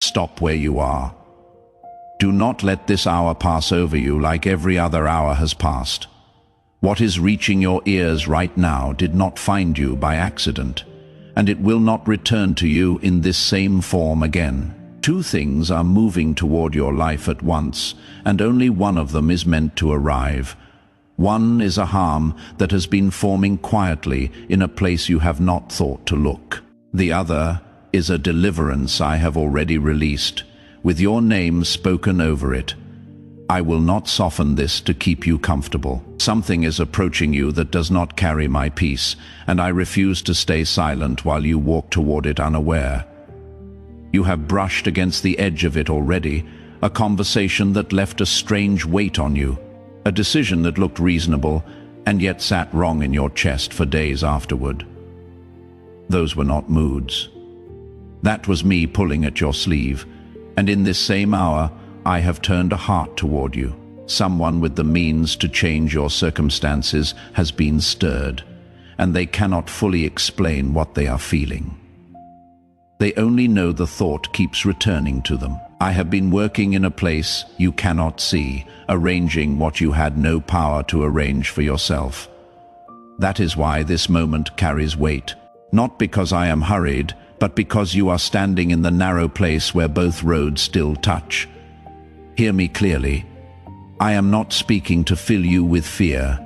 Stop where you are. Do not let this hour pass over you like every other hour has passed. What is reaching your ears right now did not find you by accident, and it will not return to you in this same form again. Two things are moving toward your life at once, and only one of them is meant to arrive. One is a harm that has been forming quietly in a place you have not thought to look. The other is a deliverance I have already released, with your name spoken over it. I will not soften this to keep you comfortable. Something is approaching you that does not carry my peace, and I refuse to stay silent while you walk toward it unaware. You have brushed against the edge of it already, a conversation that left a strange weight on you, a decision that looked reasonable and yet sat wrong in your chest for days afterward. Those were not moods. That was me pulling at your sleeve, and in this same hour, I have turned a heart toward you. Someone with the means to change your circumstances has been stirred, and they cannot fully explain what they are feeling. They only know the thought keeps returning to them. I have been working in a place you cannot see, arranging what you had no power to arrange for yourself. That is why this moment carries weight, not because I am hurried, but because you are standing in the narrow place where both roads still touch. Hear me clearly. I am not speaking to fill you with fear.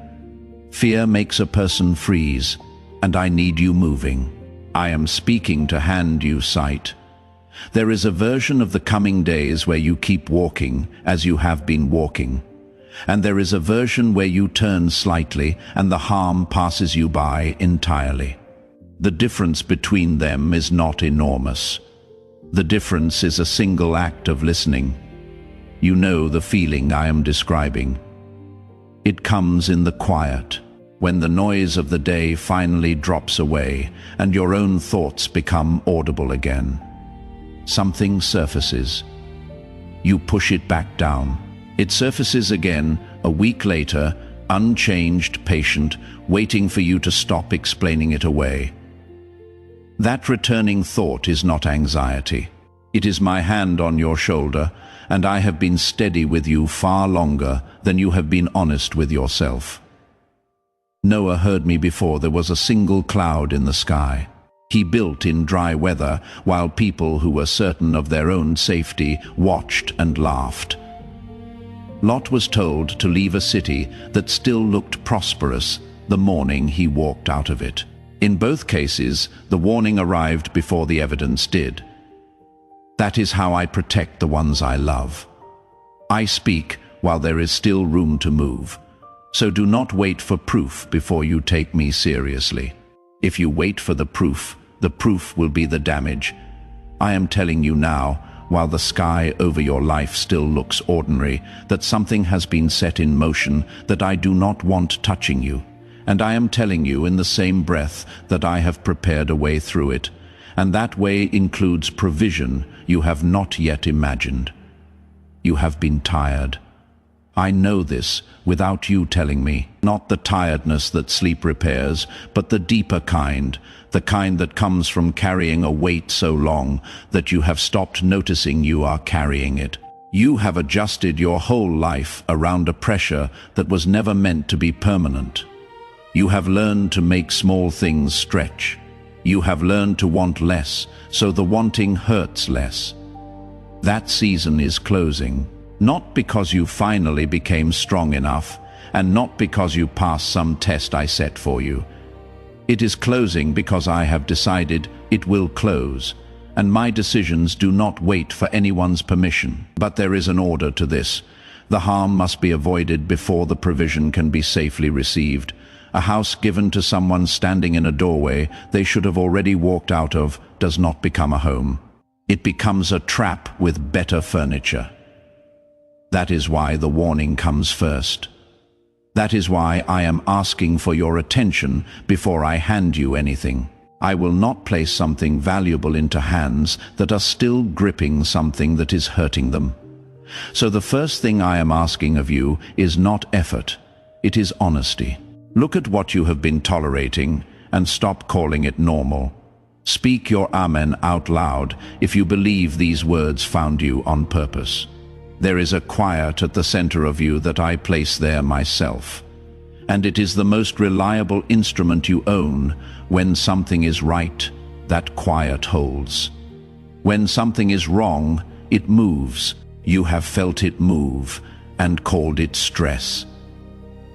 Fear makes a person freeze, and I need you moving. I am speaking to hand you sight. There is a version of the coming days where you keep walking as you have been walking, and there is a version where you turn slightly and the harm passes you by entirely. The difference between them is not enormous. The difference is a single act of listening. You know the feeling I am describing. It comes in the quiet, when the noise of the day finally drops away and your own thoughts become audible again. Something surfaces. You push it back down. It surfaces again, a week later, unchanged, patient, waiting for you to stop explaining it away. That returning thought is not anxiety. It is my hand on your shoulder, and I have been steady with you far longer than you have been honest with yourself. Noah heard me before there was a single cloud in the sky. He built in dry weather, while people who were certain of their own safety watched and laughed. Lot was told to leave a city that still looked prosperous the morning he walked out of it. In both cases, the warning arrived before the evidence did. That is how I protect the ones I love. I speak while there is still room to move. So do not wait for proof before you take me seriously. If you wait for the proof will be the damage. I am telling you now, while the sky over your life still looks ordinary, that something has been set in motion that I do not want touching you. And I am telling you in the same breath that I have prepared a way through it, and that way includes provision you have not yet imagined. You have been tired. I know this without you telling me. Not the tiredness that sleep repairs, but the deeper kind, the kind that comes from carrying a weight so long that you have stopped noticing you are carrying it. You have adjusted your whole life around a pressure that was never meant to be permanent. You have learned to make small things stretch. You have learned to want less, so the wanting hurts less. That season is closing, not because you finally became strong enough, and not because you passed some test I set for you. It is closing because I have decided it will close, and my decisions do not wait for anyone's permission. But there is an order to this. The harm must be avoided before the provision can be safely received. A house given to someone standing in a doorway they should have already walked out of does not become a home. It becomes a trap with better furniture. That is why the warning comes first. That is why I am asking for your attention before I hand you anything. I will not place something valuable into hands that are still gripping something that is hurting them. So the first thing I am asking of you is not effort, it is honesty. Look at what you have been tolerating and stop calling it normal. Speak your Amen out loud if you believe these words found you on purpose. There is a quiet at the center of you that I place there myself. And it is the most reliable instrument you own. When something is right, that quiet holds. When something is wrong, it moves. You have felt it move and called it stress.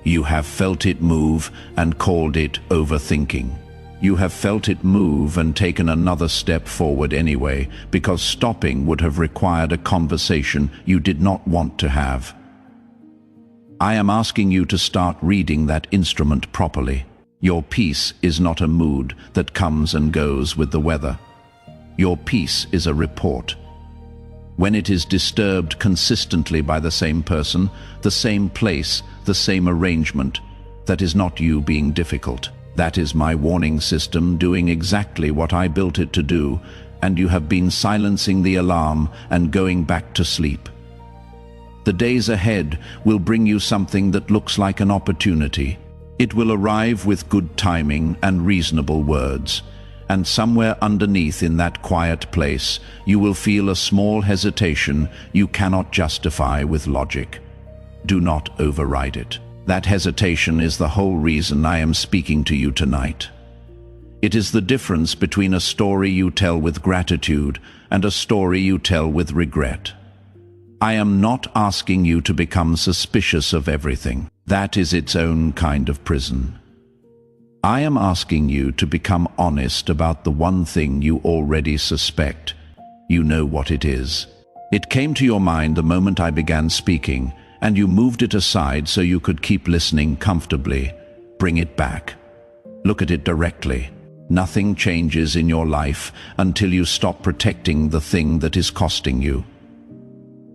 You have felt it move and called it overthinking. You have felt it move and taken another step forward anyway, because stopping would have required a conversation you did not want to have. I am asking you to start reading that instrument properly. Your peace is not a mood that comes and goes with the weather. Your peace is a report. When it is disturbed consistently by the same person, the same place, the same arrangement, that is not you being difficult. That is my warning system doing exactly what I built it to do, and you have been silencing the alarm and going back to sleep. The days ahead will bring you something that looks like an opportunity. It will arrive with good timing and reasonable words, and somewhere underneath in that quiet place, you will feel a small hesitation you cannot justify with logic. Do not override it. That hesitation is the whole reason I am speaking to you tonight. It is the difference between a story you tell with gratitude and a story you tell with regret. I am not asking you to become suspicious of everything. That is its own kind of prison. I am asking you to become honest about the one thing you already suspect. You know what it is. It came to your mind the moment I began speaking, and you moved it aside so you could keep listening comfortably. Bring it back. Look at it directly. Nothing changes in your life until you stop protecting the thing that is costing you.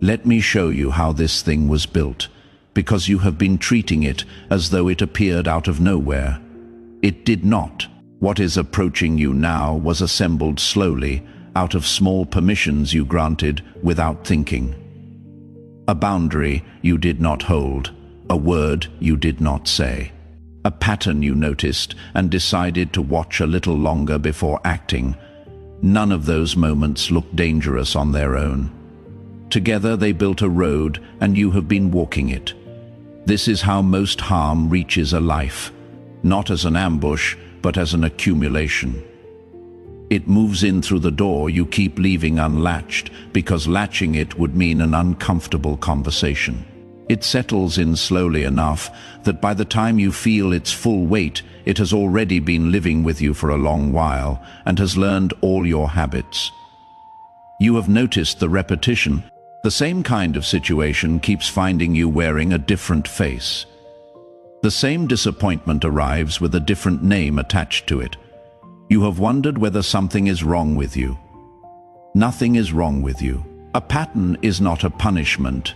Let me show you how this thing was built, because you have been treating it as though it appeared out of nowhere. It did not. What is approaching you now was assembled slowly, out of small permissions you granted without thinking. A boundary you did not hold, a word you did not say, a pattern you noticed and decided to watch a little longer before acting. None of those moments looked dangerous on their own. Together they built a road, and you have been walking it. This is how most harm reaches a life, not as an ambush, but as an accumulation. It moves in through the door you keep leaving unlatched, because latching it would mean an uncomfortable conversation. It settles in slowly enough that by the time you feel its full weight, it has already been living with you for a long while and has learned all your habits. You have noticed the repetition. The same kind of situation keeps finding you wearing a different face. The same disappointment arrives with a different name attached to it. You have wondered whether something is wrong with you. Nothing is wrong with you. A pattern is not a punishment,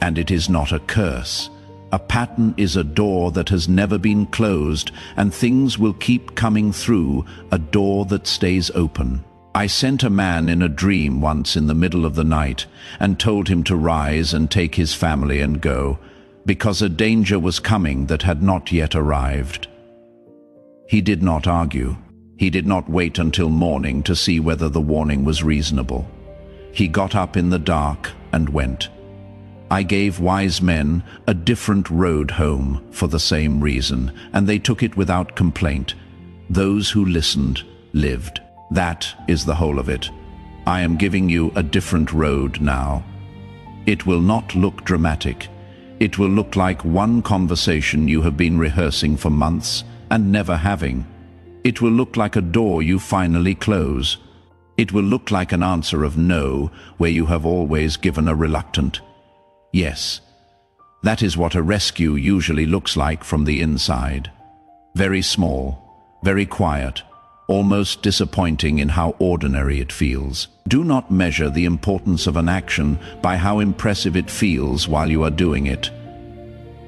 and it is not a curse. A pattern is a door that has never been closed, and things will keep coming through, a door that stays open. I sent a man in a dream once in the middle of the night and told him to rise and take his family and go, because a danger was coming that had not yet arrived. He did not argue. He did not wait until morning to see whether the warning was reasonable. He got up in the dark and went. I gave wise men a different road home for the same reason, and they took it without complaint. Those who listened lived. That is the whole of it. I am giving you a different road now. It will not look dramatic. It will look like one conversation you have been rehearsing for months and never having. It will look like a door you finally close. It will look like an answer of no where you have always given a reluctant yes. That is what a rescue usually looks like from the inside. Very small, very quiet, almost disappointing in how ordinary it feels. Do not measure the importance of an action by how impressive it feels while you are doing it.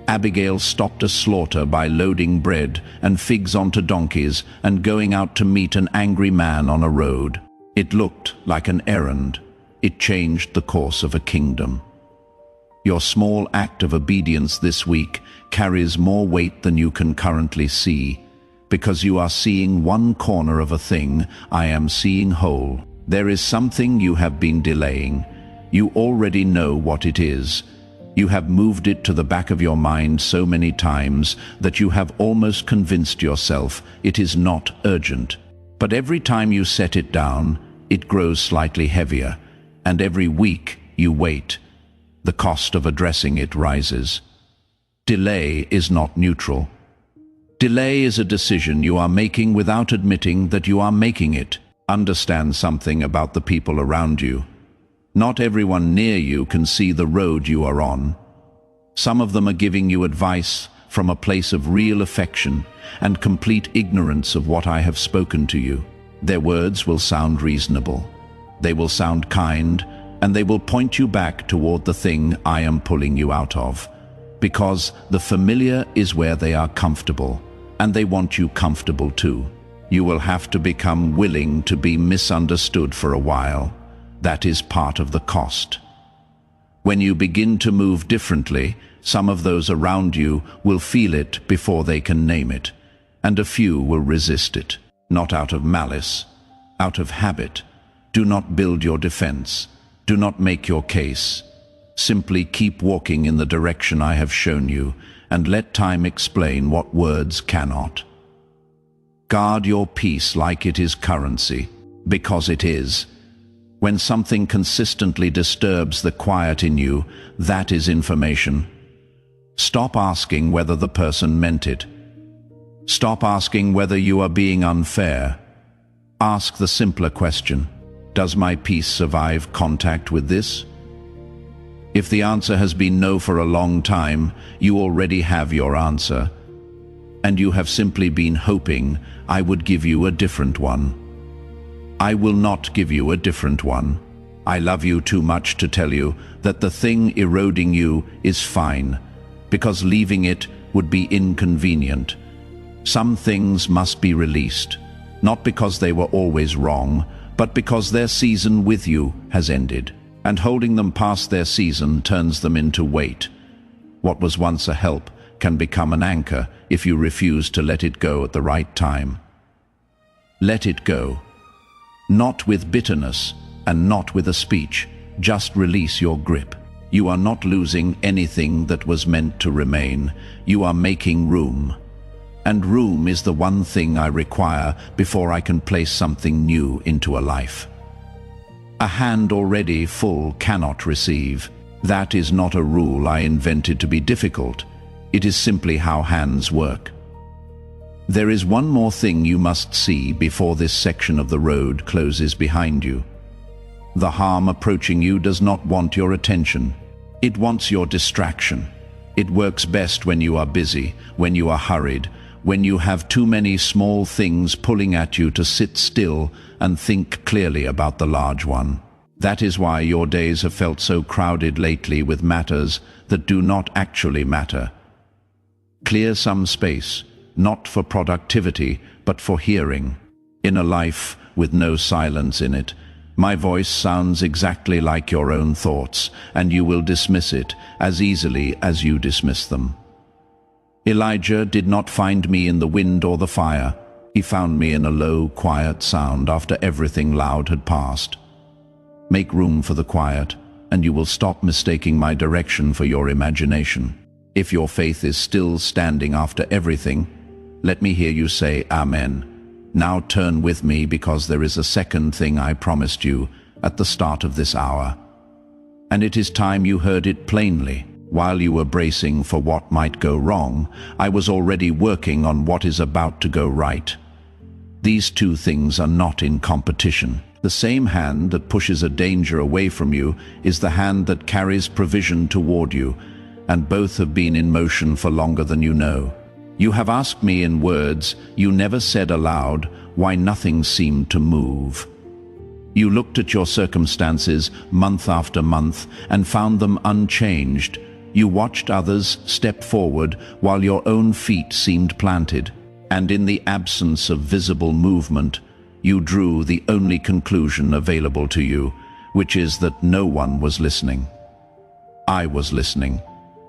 Abigail stopped a slaughter by loading bread and figs onto donkeys and going out to meet an angry man on a road. It looked like an errand. It changed the course of a kingdom. Your small act of obedience this week carries more weight than you can currently see, Because you are seeing one corner of a thing, I am seeing whole. There is something you have been delaying. You already know what it is. You have moved it to the back of your mind so many times that you have almost convinced yourself it is not urgent. But every time you set it down, it grows slightly heavier, and every week you wait. The cost of addressing it rises. Delay is not neutral. Delay is a decision you are making without admitting that you are making it. Understand something about the people around you. Not everyone near you can see the road you are on. Some of them are giving you advice from a place of real affection and complete ignorance of what I have spoken to you. Their words will sound reasonable. They will sound kind, and they will point you back toward the thing I am pulling you out of. Because the familiar is where they are comfortable, and they want you comfortable too. You will have to become willing to be misunderstood for a while. That is part of the cost. When you begin to move differently, some of those around you will feel it before they can name it, and a few will resist it, not out of malice, out of habit. Do not build your defense. Do not make your case. Simply keep walking in the direction I have shown you, and let time explain what words cannot. Guard your peace like it is currency, because it is. When something consistently disturbs the quiet in you, that is information. Stop asking whether the person meant it. Stop asking whether you are being unfair. Ask the simpler question: does my peace survive contact with this? If the answer has been no for a long time, you already have your answer, and you have simply been hoping I would give you a different one. I will not give you a different one. I love you too much to tell you that the thing eroding you is fine, because leaving it would be inconvenient. Some things must be released, not because they were always wrong, but because their season with you has ended, and holding them past their season turns them into weight. What was once a help can become an anchor if you refuse to let it go at the right time. Let it go. Not with bitterness and not with a speech. Just release your grip. You are not losing anything that was meant to remain. You are making room. And room is the one thing I require before I can place something new into a life. A hand already full cannot receive. That is not a rule I invented to be difficult. It is simply how hands work. There is one more thing you must see before this section of the road closes behind you. The harm approaching you does not want your attention. It wants your distraction. It works best when you are busy, when you are hurried, when you have too many small things pulling at you to sit still and think clearly about the large one. That is why your days have felt so crowded lately with matters that do not actually matter. Clear some space, not for productivity, but for hearing. In a life with no silence in it, my voice sounds exactly like your own thoughts, and you will dismiss it as easily as you dismiss them. Elijah did not find me in the wind or the fire. He found me in a low, quiet sound after everything loud had passed. Make room for the quiet, and you will stop mistaking my direction for your imagination. If your faith is still standing after everything, let me hear you say Amen. Now turn with me, because there is a second thing I promised you at the start of this hour. And it is time you heard it plainly. While you were bracing for what might go wrong, I was already working on what is about to go right. These two things are not in competition. The same hand that pushes a danger away from you is the hand that carries provision toward you, and both have been in motion for longer than you know. You have asked me in words you never said aloud why nothing seemed to move. You looked at your circumstances month after month and found them unchanged. You watched others step forward while your own feet seemed planted, and in the absence of visible movement, you drew the only conclusion available to you, which is that no one was listening. I was listening,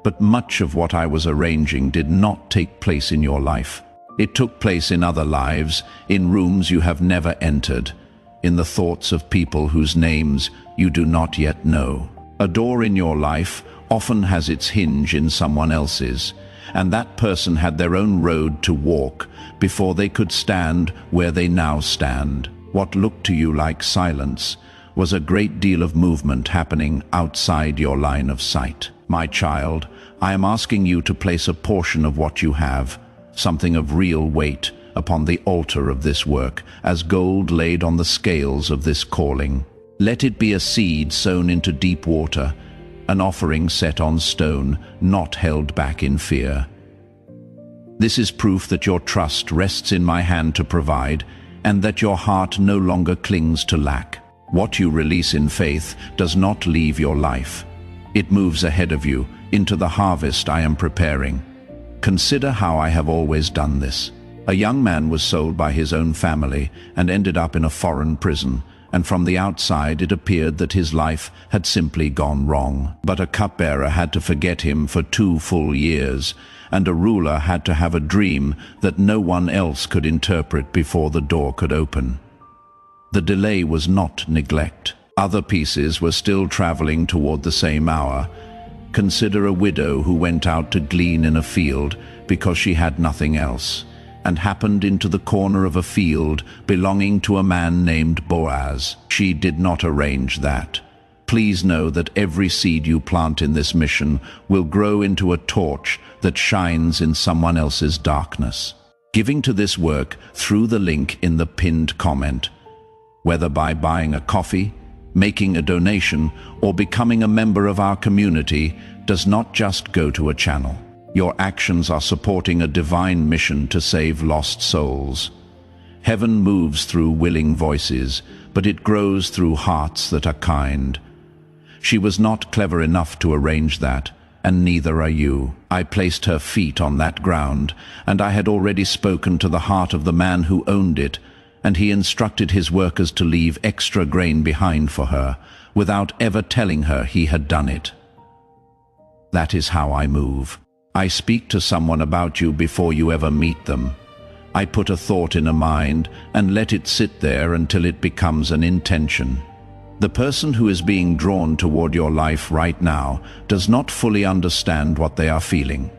but much of what I was arranging did not take place in your life. It took place in other lives, in rooms you have never entered, in the thoughts of people whose names you do not yet know. A door in your life often has its hinge in someone else's, and that person had their own road to walk before they could stand where they now stand. What looked to you like silence was a great deal of movement happening outside your line of sight. My child, I am asking you to place a portion of what you have, something of real weight, upon the altar of this work, as gold laid on the scales of this calling. Let it be a seed sown into deep water, an offering set on stone, not held back in fear. This is proof that your trust rests in my hand to provide, and that your heart no longer clings to lack. What you release in faith does not leave your life. It moves ahead of you into the harvest I am preparing. Consider how I have always done this. A young man was sold by his own family and ended up in a foreign prison, and from the outside it appeared that his life had simply gone wrong. But a cupbearer had to forget him for 2 full years, and a ruler had to have a dream that no one else could interpret before the door could open. The delay was not neglect. Other pieces were still traveling toward the same hour. Consider a widow who went out to glean in a field because she had nothing else, and happened into the corner of a field belonging to a man named Boaz. She did not arrange that. Please know that every seed you plant in this mission will grow into a torch that shines in someone else's darkness. Giving to this work through the link in the pinned comment, whether by buying a coffee, making a donation, or becoming a member of our community, does not just go to a channel. Your actions are supporting a divine mission to save lost souls. Heaven moves through willing voices, but it grows through hearts that are kind. She was not clever enough to arrange that, and neither are you. I placed her feet on that ground, and I had already spoken to the heart of the man who owned it, and he instructed his workers to leave extra grain behind for her, without ever telling her he had done it. That is how I move. I speak to someone about you before you ever meet them. I put a thought in a mind and let it sit there until it becomes an intention. The person who is being drawn toward your life right now does not fully understand what they are feeling.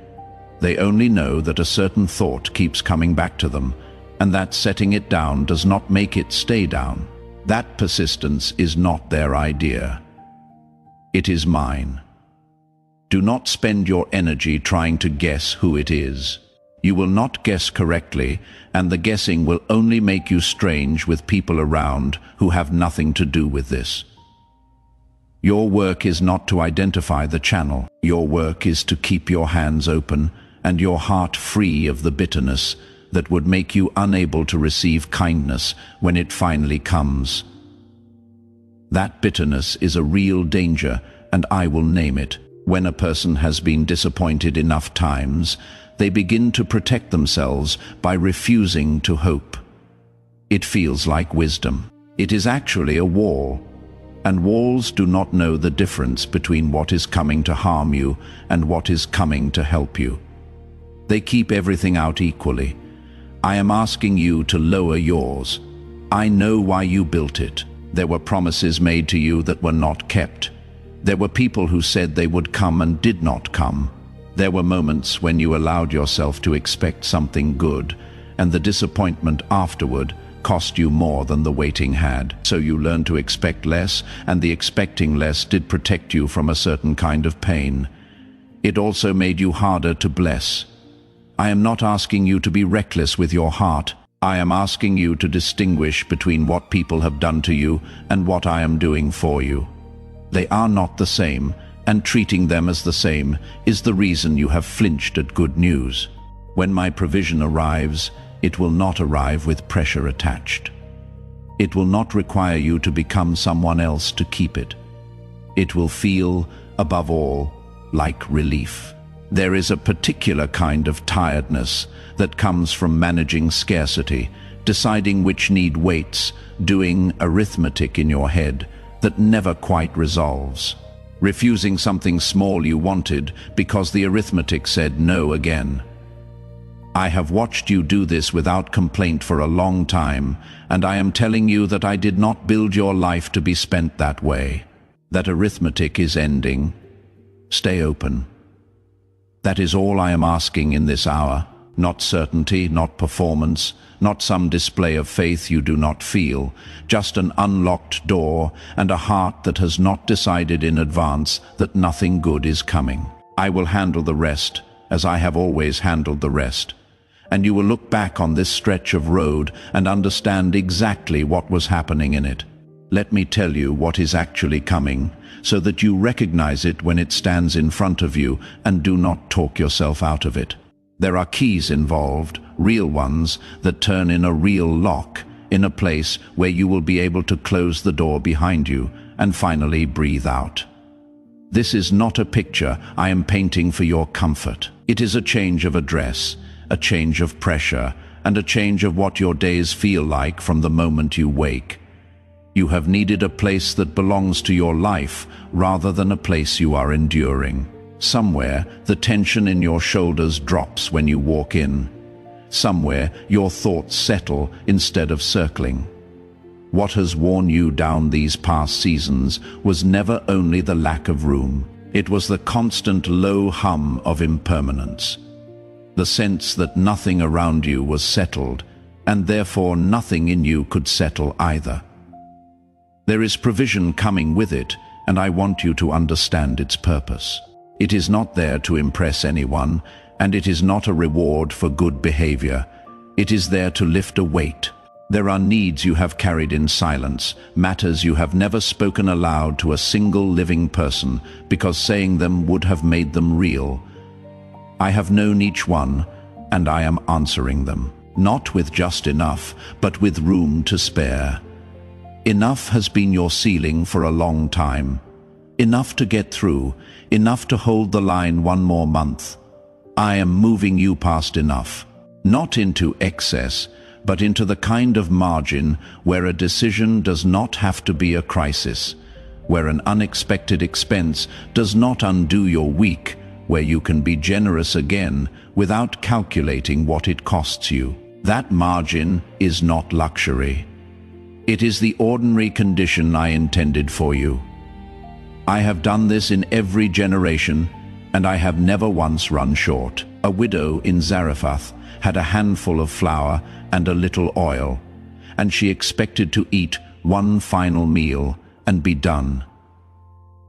They only know that a certain thought keeps coming back to them, and that setting it down does not make it stay down. That persistence is not their idea. It is mine. Do not spend your energy trying to guess who it is. You will not guess correctly, and the guessing will only make you strange with people around who have nothing to do with this. Your work is not to identify the channel. Your work is to keep your hands open and your heart free of the bitterness that would make you unable to receive kindness when it finally comes. That bitterness is a real danger, and I will name it. When a person has been disappointed enough times, they begin to protect themselves by refusing to hope. It feels like wisdom. It is actually a wall, and walls do not know the difference between what is coming to harm you and what is coming to help you. They keep everything out equally. I am asking you to lower yours. I know why you built it. There were promises made to you that were not kept. There were people who said they would come and did not come. There were moments when you allowed yourself to expect something good, and the disappointment afterward cost you more than the waiting had. So you learned to expect less, and the expecting less did protect you from a certain kind of pain. It also made you harder to bless. I am not asking you to be reckless with your heart. I am asking you to distinguish between what people have done to you and what I am doing for you. They are not the same, and treating them as the same is the reason you have flinched at good news. When my provision arrives, it will not arrive with pressure attached. It will not require you to become someone else to keep it. It will feel, above all, like relief. There is a particular kind of tiredness that comes from managing scarcity, deciding which need waits, doing arithmetic in your head that never quite resolves, refusing something small you wanted because the arithmetic said no again. I have watched you do this without complaint for a long time, and I am telling you that I did not build your life to be spent that way. That arithmetic is ending. Stay open. That is all I am asking in this hour. Not certainty, not performance, not some display of faith you do not feel, just an unlocked door and a heart that has not decided in advance that nothing good is coming. I will handle the rest, as I have always handled the rest. And you will look back on this stretch of road and understand exactly what was happening in it. Let me tell you what is actually coming, so that you recognize it when it stands in front of you and do not talk yourself out of it. There are keys involved, real ones, that turn in a real lock, in a place where you will be able to close the door behind you and finally breathe out. This is not a picture I am painting for your comfort. It is a change of address, a change of pressure, and a change of what your days feel like from the moment you wake. You have needed a place that belongs to your life rather than a place you are enduring. Somewhere, the tension in your shoulders drops when you walk in. Somewhere, your thoughts settle instead of circling. What has worn you down these past seasons was never only the lack of room. It was the constant low hum of impermanence. The sense that nothing around you was settled, and therefore nothing in you could settle either. There is provision coming with it, and I want you to understand its purpose. It is not there to impress anyone, and it is not a reward for good behavior. It is there to lift a weight. There are needs you have carried in silence, matters you have never spoken aloud to a single living person, because saying them would have made them real. I have known each one, and I am answering them, not with just enough, but with room to spare. Enough has been your ceiling for a long time. Enough to get through, enough to hold the line one more month. I am moving you past enough, not into excess, but into the kind of margin where a decision does not have to be a crisis, where an unexpected expense does not undo your week, where you can be generous again without calculating what it costs you. That margin is not luxury. It is the ordinary condition I intended for you. I have done this in every generation, and I have never once run short. A widow in Zarephath had a handful of flour and a little oil, and she expected to eat one final meal and be done.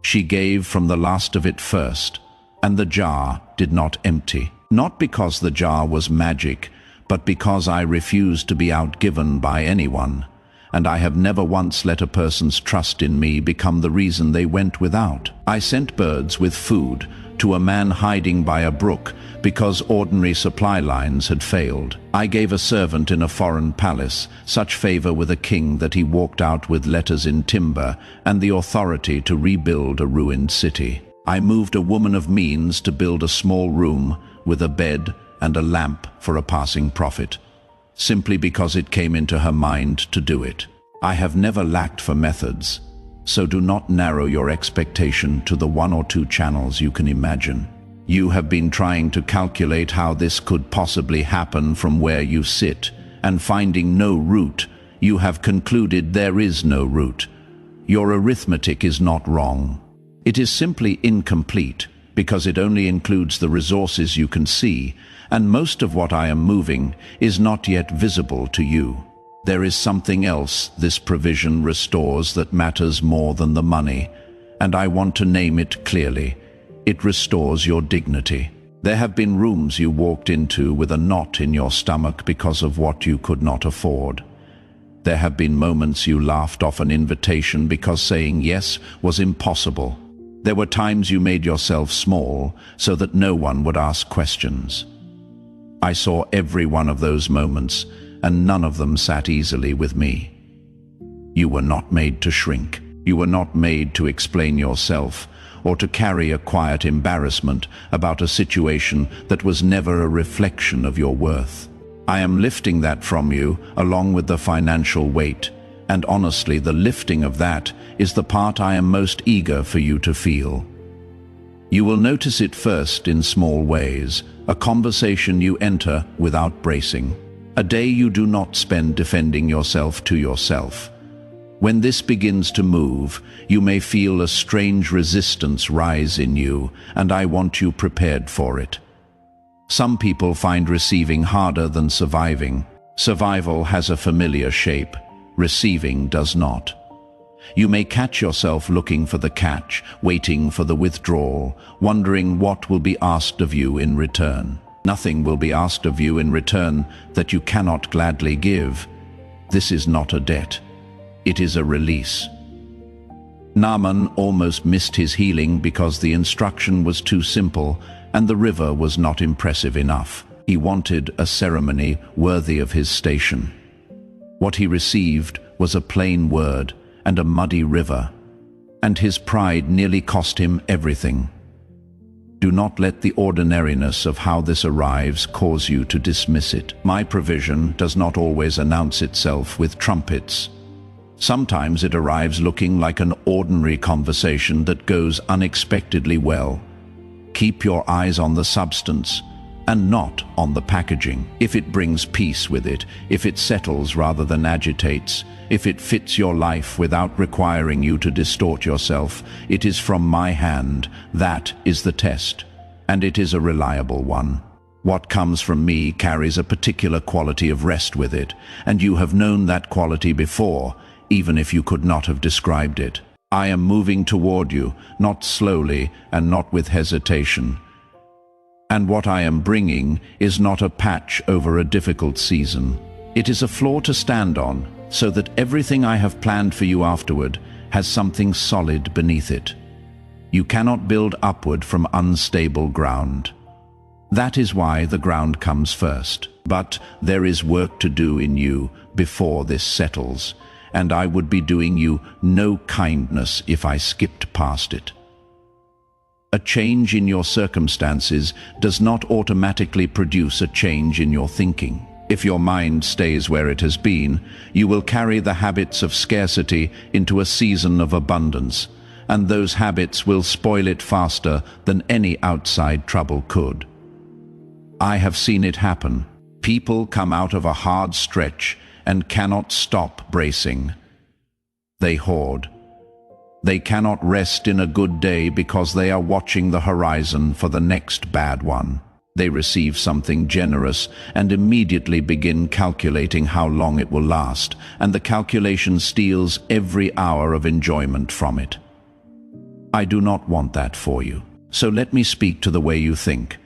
She gave from the last of it first, and the jar did not empty. Not because the jar was magic, but because I refused to be outgiven by anyone. And I have never once let a person's trust in me become the reason they went without. I sent birds with food to a man hiding by a brook because ordinary supply lines had failed. I gave a servant in a foreign palace such favor with a king that he walked out with letters in timber and the authority to rebuild a ruined city. I moved a woman of means to build a small room with a bed and a lamp for a passing prophet, simply because it came into her mind to do it. I have never lacked for methods, so do not narrow your expectation to the 1 or 2 channels you can imagine. You have been trying to calculate how this could possibly happen from where you sit, and finding no route, you have concluded there is no route. Your arithmetic is not wrong. It is simply incomplete, because it only includes the resources you can see, and most of what I am moving is not yet visible to you. There is something else this provision restores that matters more than the money, and I want to name it clearly. It restores your dignity. There have been rooms you walked into with a knot in your stomach because of what you could not afford. There have been moments you laughed off an invitation because saying yes was impossible. There were times you made yourself small so that no one would ask questions. I saw every one of those moments, and none of them sat easily with me. You were not made to shrink. You were not made to explain yourself, or to carry a quiet embarrassment about a situation that was never a reflection of your worth. I am lifting that from you, along with the financial weight, and honestly, the lifting of that is the part I am most eager for you to feel. You will notice it first in small ways, a conversation you enter without bracing, a day you do not spend defending yourself to yourself. When this begins to move, you may feel a strange resistance rise in you, and I want you prepared for it. Some people find receiving harder than surviving. Survival has a familiar shape. Receiving does not. You may catch yourself looking for the catch, waiting for the withdrawal, wondering what will be asked of you in return. Nothing will be asked of you in return that you cannot gladly give. This is not a debt. It is a release. Naaman almost missed his healing because the instruction was too simple and the river was not impressive enough. He wanted a ceremony worthy of his station. What he received was a plain word and a muddy river, and his pride nearly cost him everything. Do not let the ordinariness of how this arrives cause you to dismiss it. My provision does not always announce itself with trumpets. Sometimes it arrives looking like an ordinary conversation that goes unexpectedly well. Keep your eyes on the substance and not on the packaging. If it brings peace with it, if it settles rather than agitates, if it fits your life without requiring you to distort yourself, it is from my hand. That is the test, and it is a reliable one. What comes from me carries a particular quality of rest with it, and you have known that quality before, even if you could not have described it. I am moving toward you, not slowly and not with hesitation. And what I am bringing is not a patch over a difficult season. It is a floor to stand on, so that everything I have planned for you afterward has something solid beneath it. You cannot build upward from unstable ground. That is why the ground comes first. But there is work to do in you before this settles, and I would be doing you no kindness if I skipped past it. A change in your circumstances does not automatically produce a change in your thinking. If your mind stays where it has been, you will carry the habits of scarcity into a season of abundance, and those habits will spoil it faster than any outside trouble could. I have seen it happen. People come out of a hard stretch and cannot stop bracing. They hoard. They cannot rest in a good day because they are watching the horizon for the next bad one. They receive something generous and immediately begin calculating how long it will last, and the calculation steals every hour of enjoyment from it. I do not want that for you. So let me speak to the way you think,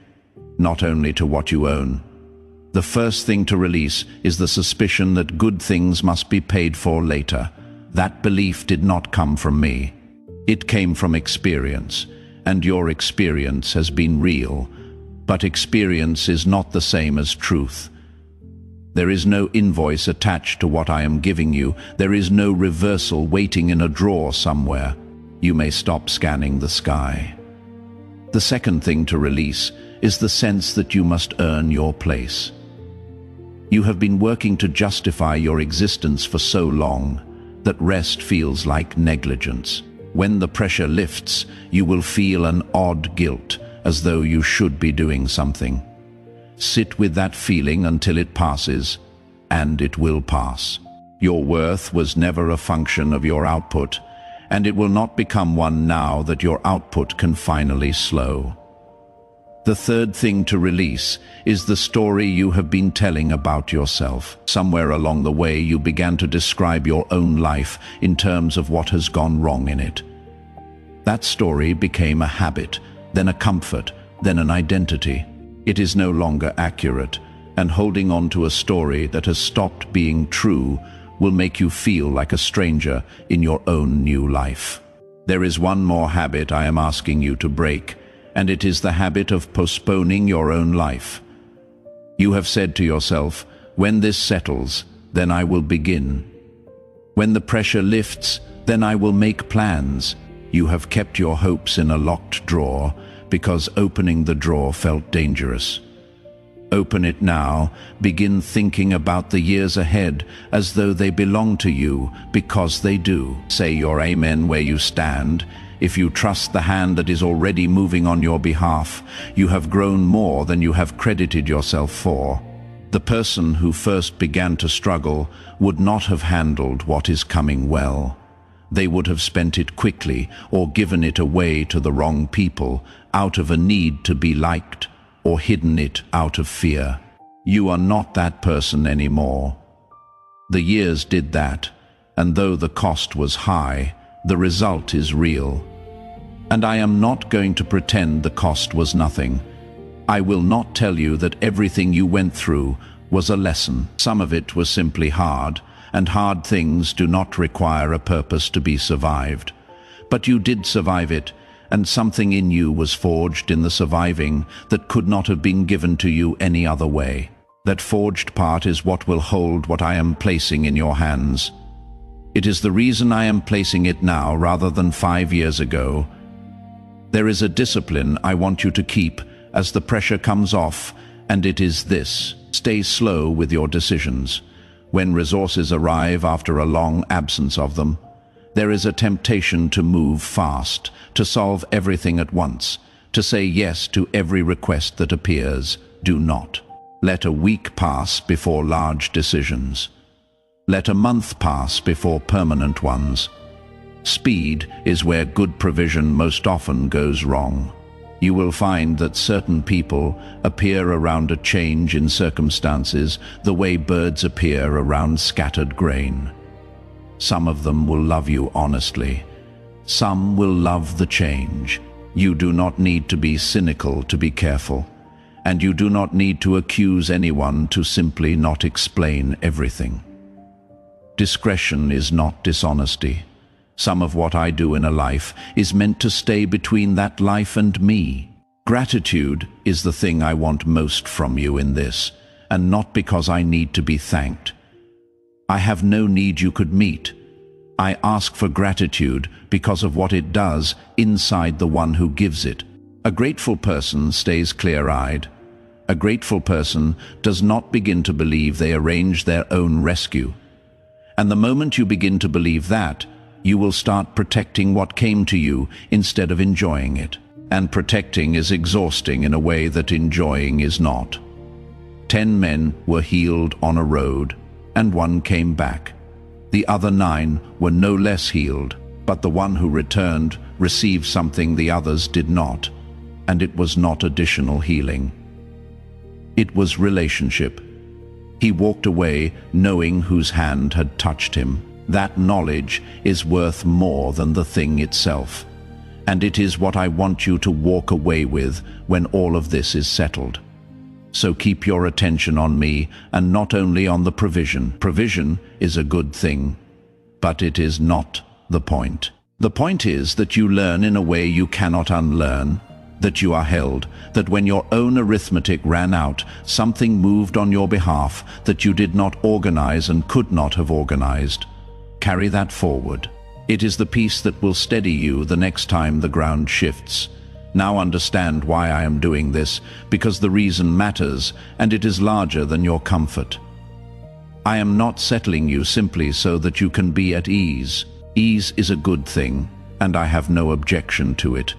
not only to what you own. The first thing to release is the suspicion that good things must be paid for later. That belief did not come from me. It came from experience, and your experience has been real, but experience is not the same as truth. There is no invoice attached to what I am giving you. There is no reversal waiting in a drawer somewhere. You may stop scanning the sky. The second thing to release is the sense that you must earn your place. You have been working to justify your existence for so long that rest feels like negligence. When the pressure lifts, you will feel an odd guilt, as though you should be doing something. Sit with that feeling until it passes, and it will pass. Your worth was never a function of your output, and it will not become one now that your output can finally slow. The third thing to release is the story you have been telling about yourself. Somewhere along the way, you began to describe your own life in terms of what has gone wrong in it. That story became a habit, then a comfort, then an identity. It is no longer accurate, and holding on to a story that has stopped being true will make you feel like a stranger in your own new life. There is one more habit I am asking you to break, and it is the habit of postponing your own life. You have said to yourself, when this settles, then I will begin. When the pressure lifts, then I will make plans. You have kept your hopes in a locked drawer because opening the drawer felt dangerous. Open it now, begin thinking about the years ahead as though they belong to you, because they do. Say your amen where you stand. if you trust the hand that is already moving on your behalf, you have grown more than you have credited yourself for. The person who first began to struggle would not have handled what is coming well. They would have spent it quickly or given it away to the wrong people out of a need to be liked, or hidden it out of fear. You are not that person anymore. The years did that, and though the cost was high, the result is real. And I am not going to pretend the cost was nothing. I will not tell you that everything you went through was a lesson. Some of it was simply hard, and hard things do not require a purpose to be survived. But you did survive it, and something in you was forged in the surviving that could not have been given to you any other way. That forged part is what will hold what I am placing in your hands. It is the reason I am placing it now rather than 5 years ago. There is a discipline I want you to keep as the pressure comes off, and it is this: stay slow with your decisions. When resources arrive after a long absence of them, there is a temptation to move fast, to solve everything at once, to say yes to every request that appears. Do not. Let a week pass before large decisions. Let a month pass before permanent ones. Speed is where good provision most often goes wrong. You will find that certain people appear around a change in circumstances the way birds appear around scattered grain. Some of them will love you honestly. Some will love the change. You do not need to be cynical to be careful, and you do not need to accuse anyone to simply not explain everything. Discretion is not dishonesty. Some of what I do in a life is meant to stay between that life and me. Gratitude is the thing I want most from you in this, and not because I need to be thanked. I have no need you could meet. I ask for gratitude because of what it does inside the one who gives it. A grateful person stays clear-eyed. A grateful person does not begin to believe they arrange their own rescue. And the moment you begin to believe that, you will start protecting what came to you instead of enjoying it. And protecting is exhausting in a way that enjoying is not. 10 men were healed on a road, and 1 came back. The other 9 were no less healed, but the one who returned received something the others did not, and it was not additional healing. It was relationship. He walked away knowing whose hand had touched him. That knowledge is worth more than the thing itself. And it is what I want you to walk away with when all of this is settled. So keep your attention on me, and not only on the provision. Provision is a good thing, but it is not the point. The point is that you learn in a way you cannot unlearn, that you are held, that when your own arithmetic ran out, something moved on your behalf that you did not organize and could not have organized. Carry that forward. It is the piece that will steady you the next time the ground shifts. Now understand why I am doing this, because the reason matters, and it is larger than your comfort. I am not settling you simply so that you can be at ease. Ease is a good thing, and I have no objection to it,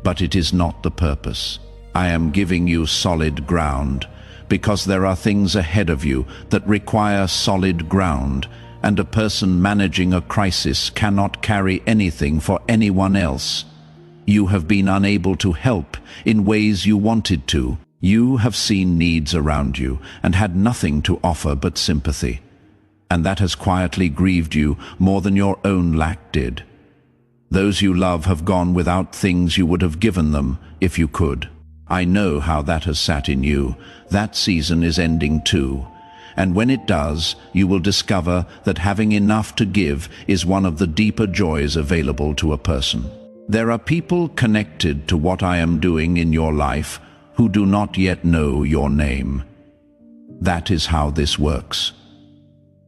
but it is not the purpose. I am giving you solid ground, because there are things ahead of you that require solid ground, and a person managing a crisis cannot carry anything for anyone else. You have been unable to help in ways you wanted to. You have seen needs around you and had nothing to offer but sympathy. And that has quietly grieved you more than your own lack did. Those you love have gone without things you would have given them if you could. I know how that has sat in you. That season is ending too. And when it does, you will discover that having enough to give is one of the deeper joys available to a person. There are people connected to what I am doing in your life who do not yet know your name. That is how this works.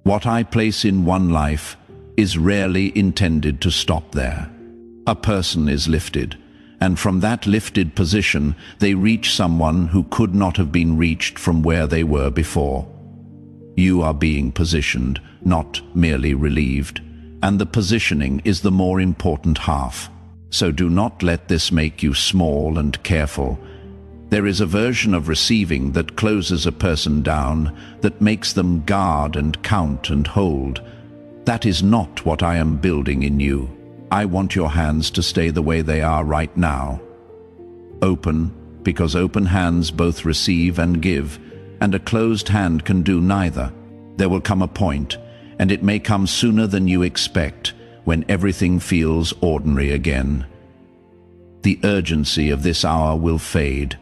What I place in one life is rarely intended to stop there. A person is lifted, and from that lifted position they reach someone who could not have been reached from where they were before. You are being positioned, not merely relieved, and the positioning is the more important half. So do not let this make you small and careful. There is a version of receiving that closes a person down, that makes them guard and count and hold. That is not what I am building in you. I want your hands to stay the way they are right now. Open, because open hands both receive and give, and a closed hand can do neither. There will come a point, and it may come sooner than you expect, when everything feels ordinary again. The urgency of this hour will fade.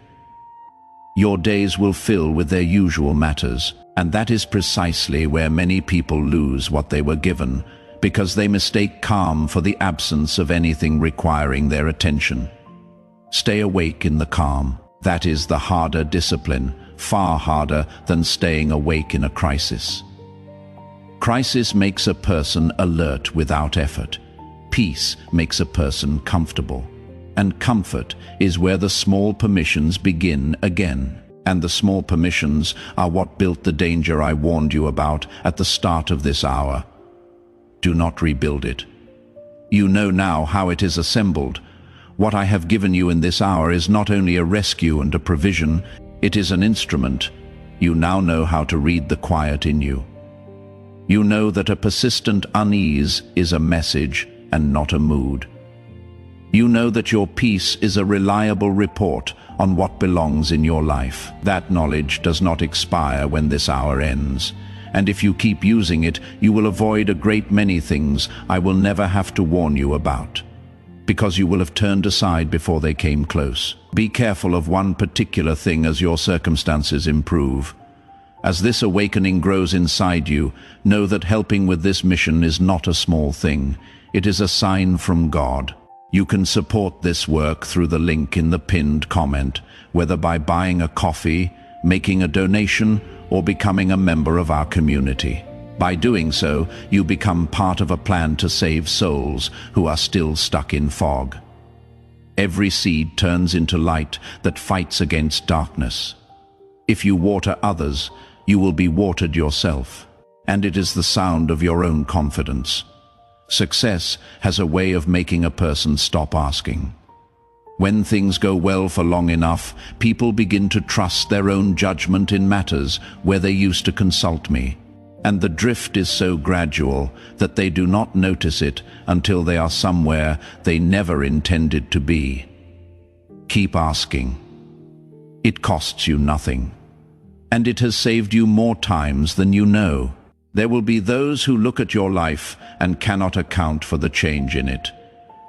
Your days will fill with their usual matters, and that is precisely where many people lose what they were given, because they mistake calm for the absence of anything requiring their attention. Stay awake in the calm. That is the harder discipline, far harder than staying awake in a crisis. Crisis makes a person alert without effort. Peace makes a person comfortable. And comfort is where the small permissions begin again. And the small permissions are what built the danger I warned you about at the start of this hour. Do not rebuild it. You know now how it is assembled. What I have given you in this hour is not only a rescue and a provision, it is an instrument. You now know how to read the quiet in you. You know that a persistent unease is a message and not a mood. You know that your peace is a reliable report on what belongs in your life. That knowledge does not expire when this hour ends. And if you keep using it, you will avoid a great many things I will never have to warn you about, because you will have turned aside before they came close. Be careful of one particular thing as your circumstances improve. As this awakening grows inside you, know that helping with this mission is not a small thing. It is a sign from God. You can support this work through the link in the pinned comment, whether by buying a coffee, making a donation, or becoming a member of our community. By doing so, you become part of a plan to save souls who are still stuck in fog. Every seed turns into light that fights against darkness. If you water others, you will be watered yourself, and it is the sound of your own confidence. Success has a way of making a person stop asking. When things go well for long enough, people begin to trust their own judgment in matters where they used to consult me. And the drift is so gradual that they do not notice it until they are somewhere they never intended to be. Keep asking. It costs you nothing. And it has saved you more times than you know. There will be those who look at your life and cannot account for the change in it.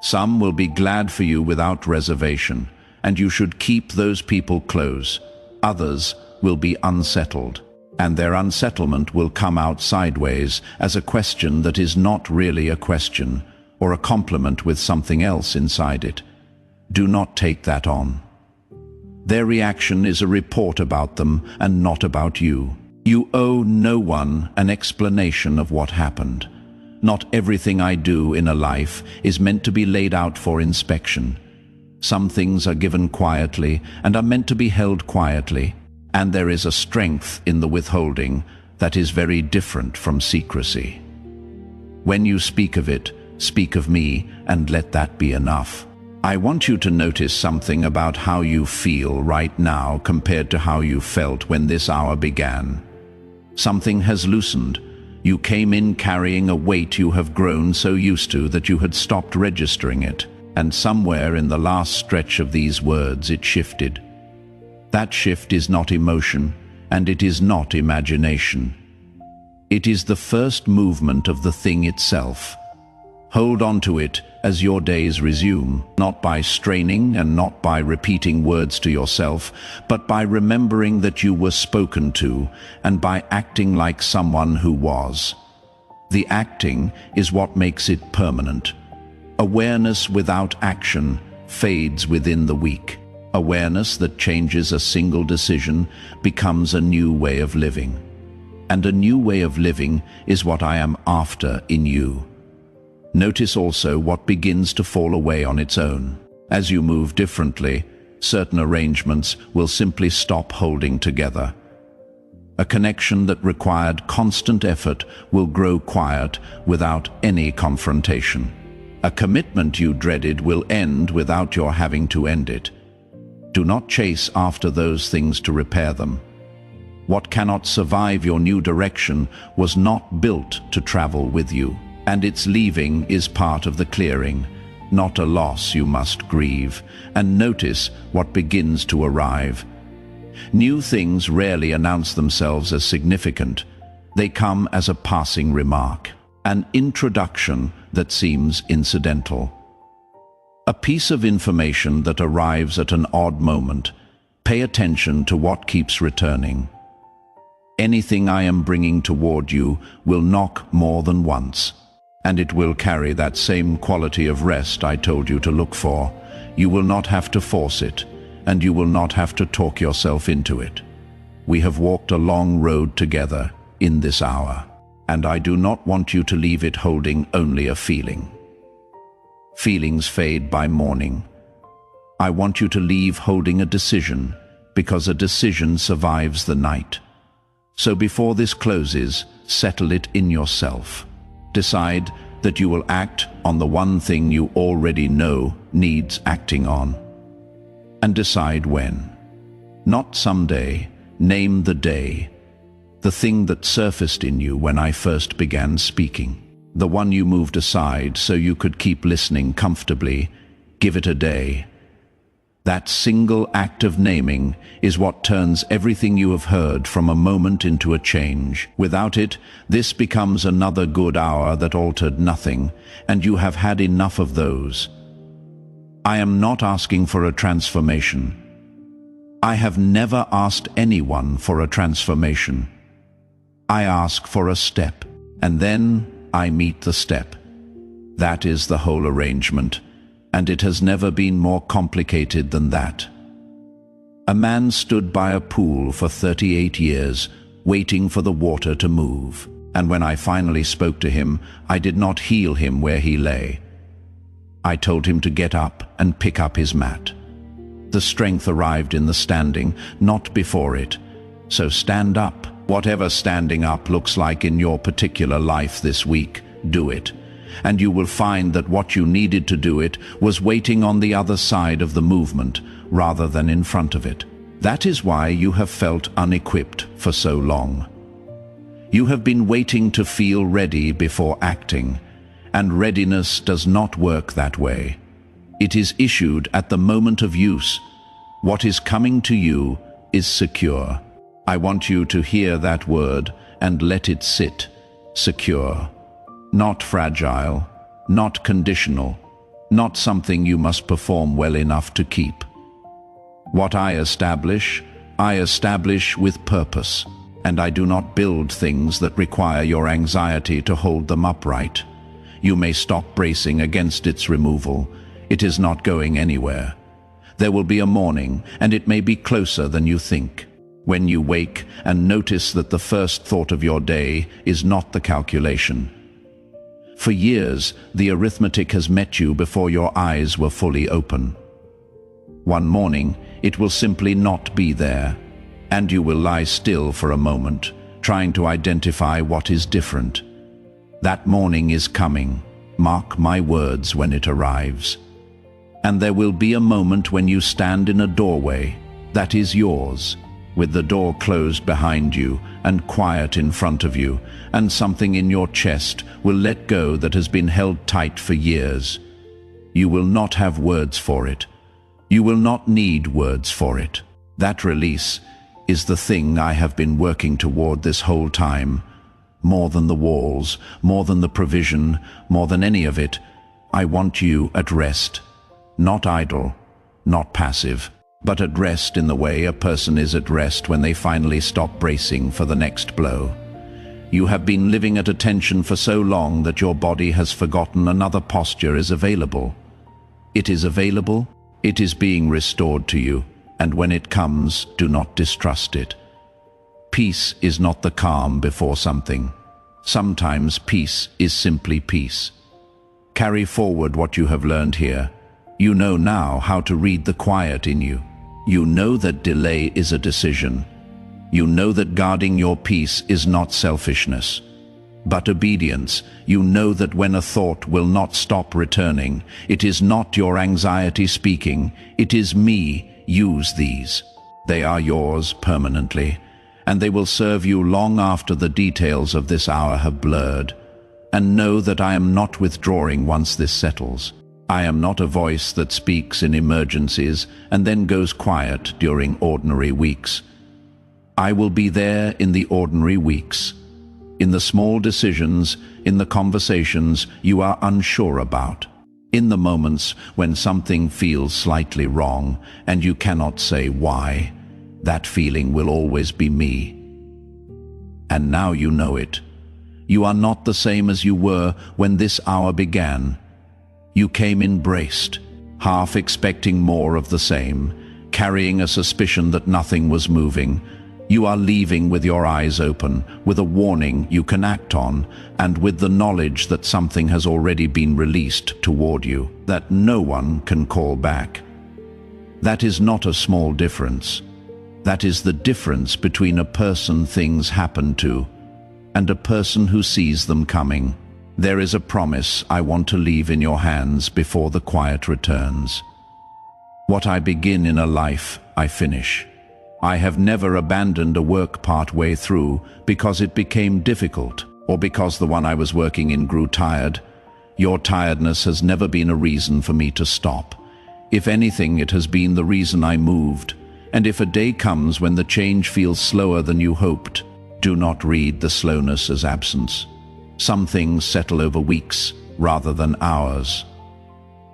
Some will be glad for you without reservation, and you should keep those people close. Others will be unsettled, and their unsettlement will come out sideways as a question that is not really a question, or a compliment with something else inside it. Do not take that on. Their reaction is a report about them and not about you. You owe no one an explanation of what happened. Not everything I do in a life is meant to be laid out for inspection. Some things are given quietly and are meant to be held quietly, and there is a strength in the withholding that is very different from secrecy. When you speak of it, speak of me, and let that be enough. I want you to notice something about how you feel right now compared to how you felt when this hour began. Something has loosened. You came in carrying a weight you have grown so used to that you had stopped registering it, and somewhere in the last stretch of these words it shifted. That shift is not emotion, and it is not imagination. It is the first movement of the thing itself. Hold on to it as your days resume, not by straining and not by repeating words to yourself, but by remembering that you were spoken to and by acting like someone who was. The acting is what makes it permanent. Awareness without action fades within the week. Awareness that changes a single decision becomes a new way of living. And a new way of living is what I am after in you. Notice also what begins to fall away on its own. As you move differently, certain arrangements will simply stop holding together. A connection that required constant effort will grow quiet without any confrontation. A commitment you dreaded will end without your having to end it. Do not chase after those things to repair them. What cannot survive your new direction was not built to travel with you, and its leaving is part of the clearing, not a loss you must grieve, and notice what begins to arrive. New things rarely announce themselves as significant. They come as a passing remark, an introduction that seems incidental. A piece of information that arrives at an odd moment. Pay attention to what keeps returning. Anything I am bringing toward you will knock more than once, and it will carry that same quality of rest I told you to look for. You will not have to force it, and you will not have to talk yourself into it. We have walked a long road together in this hour, and I do not want you to leave it holding only a feeling. Feelings fade by morning. I want you to leave holding a decision, because a decision survives the night. So before this closes, settle it in yourself. Decide that you will act on the one thing you already know needs acting on. And decide when. Not someday, name the day. The thing that surfaced in you when I first began speaking. The one you moved aside so you could keep listening comfortably. Give it a day. That single act of naming is what turns everything you have heard from a moment into a change. Without it, this becomes another good hour that altered nothing, and you have had enough of those. I am not asking for a transformation. I have never asked anyone for a transformation. I ask for a step, and then I meet the step. That is the whole arrangement, and it has never been more complicated than that. A man stood by a pool for 38 years, waiting for the water to move, and when I finally spoke to him, I did not heal him where he lay. I told him to get up and pick up his mat. The strength arrived in the standing, not before it. So stand up. Whatever standing up looks like in your particular life this week, do it. And you will find that what you needed to do it was waiting on the other side of the movement rather than in front of it. That is why you have felt unequipped for so long. You have been waiting to feel ready before acting, and readiness does not work that way. It is issued at the moment of use. What is coming to you is secure. I want you to hear that word and let it sit. Secure. Not fragile, not conditional, not something you must perform well enough to keep. What I establish with purpose, and I do not build things that require your anxiety to hold them upright. You may stop bracing against its removal. It is not going anywhere. There will be a morning, and it may be closer than you think. When you wake and notice that the first thought of your day is not the calculation. For years, the arithmetic has met you before your eyes were fully open. One morning, it will simply not be there, and you will lie still for a moment, trying to identify what is different. That morning is coming. Mark my words when it arrives. And there will be a moment when you stand in a doorway that is yours, with the door closed behind you and quiet in front of you, and something in your chest will let go that has been held tight for years. You will not have words for it. You will not need words for it. That release is the thing I have been working toward this whole time. More than the walls, more than the provision, more than any of it, I want you at rest. Not idle, not passive, but at rest in the way a person is at rest when they finally stop bracing for the next blow. You have been living at attention for so long that your body has forgotten another posture is available. It is available, it is being restored to you, and when it comes, do not distrust it. Peace is not the calm before something. Sometimes peace is simply peace. Carry forward what you have learned here. You know now how to read the quiet in you. You know that delay is a decision. You know that guarding your peace is not selfishness. But obedience, you know that when a thought will not stop returning, it is not your anxiety speaking, it is me. Use these. They are yours permanently, and they will serve you long after the details of this hour have blurred. And know that I am not withdrawing once this settles. I am not a voice that speaks in emergencies and then goes quiet during ordinary weeks. I will be there in the ordinary weeks, in the small decisions, in the conversations you are unsure about, in the moments when something feels slightly wrong and you cannot say why. That feeling will always be me. And now you know it. You are not the same as you were when this hour began. You came in braced, half expecting more of the same, carrying a suspicion that nothing was moving. You are leaving with your eyes open, with a warning you can act on, and with the knowledge that something has already been released toward you, that no one can call back. That is not a small difference. That is the difference between a person things happen to and a person who sees them coming. There is a promise I want to leave in your hands before the quiet returns. What I begin in a life, I finish. I have never abandoned a work part way through because it became difficult or because the one I was working in grew tired. Your tiredness has never been a reason for me to stop. If anything, it has been the reason I moved. And if a day comes when the change feels slower than you hoped, do not read the slowness as absence. Some things settle over weeks rather than hours.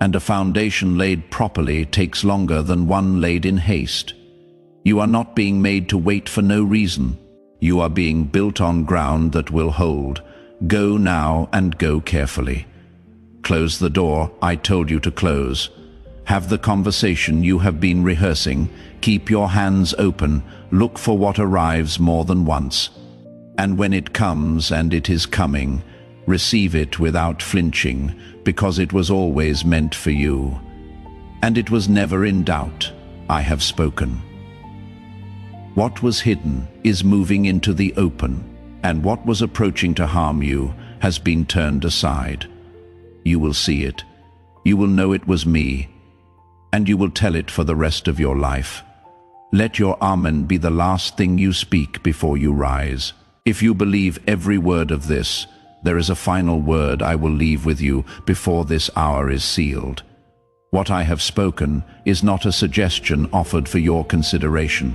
And a foundation laid properly takes longer than one laid in haste. You are not being made to wait for no reason. You are being built on ground that will hold. Go now and go carefully. Close the door I told you to close. Have the conversation you have been rehearsing. Keep your hands open. Look for what arrives more than once. And when it comes, and it is coming, receive it without flinching, because it was always meant for you. And it was never in doubt. I have spoken. What was hidden is moving into the open, and what was approaching to harm you has been turned aside. You will see it. You will know it was me, and you will tell it for the rest of your life. Let your Amen be the last thing you speak before you rise. If you believe every word of this, there is a final word I will leave with you before this hour is sealed. What I have spoken is not a suggestion offered for your consideration.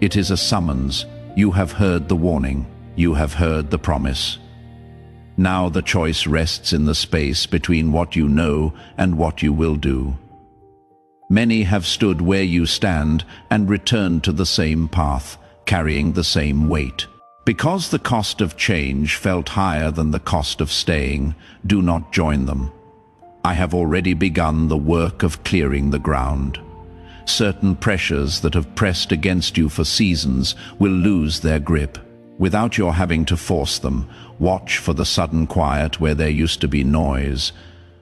It is a summons. You have heard the warning. You have heard the promise. Now the choice rests in the space between what you know and what you will do. Many have stood where you stand and returned to the same path, carrying the same weight. Because the cost of change felt higher than the cost of staying, do not join them. I have already begun the work of clearing the ground. Certain pressures that have pressed against you for seasons will lose their grip. Without your having to force them, watch for the sudden quiet where there used to be noise.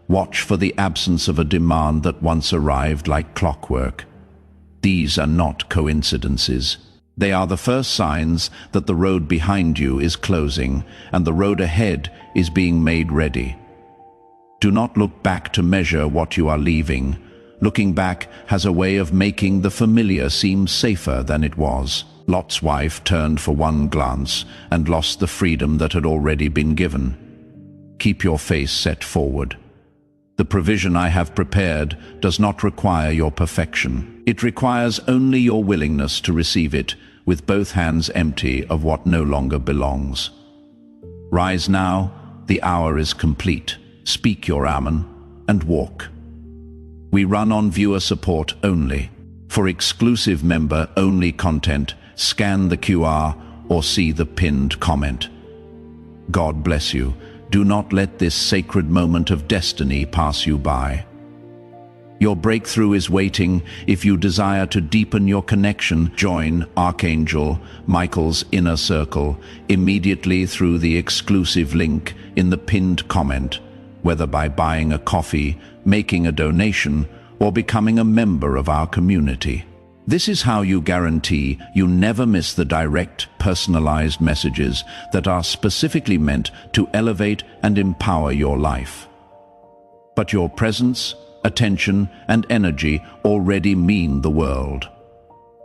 Watch for the absence of a demand that once arrived like clockwork. These are not coincidences. They are the first signs that the road behind you is closing and the road ahead is being made ready. Do not look back to measure what you are leaving. Looking back has a way of making the familiar seem safer than it was. Lot's wife turned for one glance and lost the freedom that had already been given. Keep your face set forward. The provision I have prepared does not require your perfection. It requires only your willingness to receive it with both hands empty of what no longer belongs. Rise now, the hour is complete. Speak your Amen and walk. We run on viewer support only. For exclusive member-only content, scan the QR or see the pinned comment. God bless you. Do not let this sacred moment of destiny pass you by. Your breakthrough is waiting. If you desire to deepen your connection, join Archangel Michael's Inner Circle immediately through the exclusive link in the pinned comment, whether by buying a coffee, making a donation, or becoming a member of our community. This is how you guarantee you never miss the direct, personalized messages that are specifically meant to elevate and empower your life. But your presence, attention, and energy already mean the world.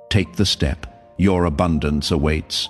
Take the step. Your abundance awaits.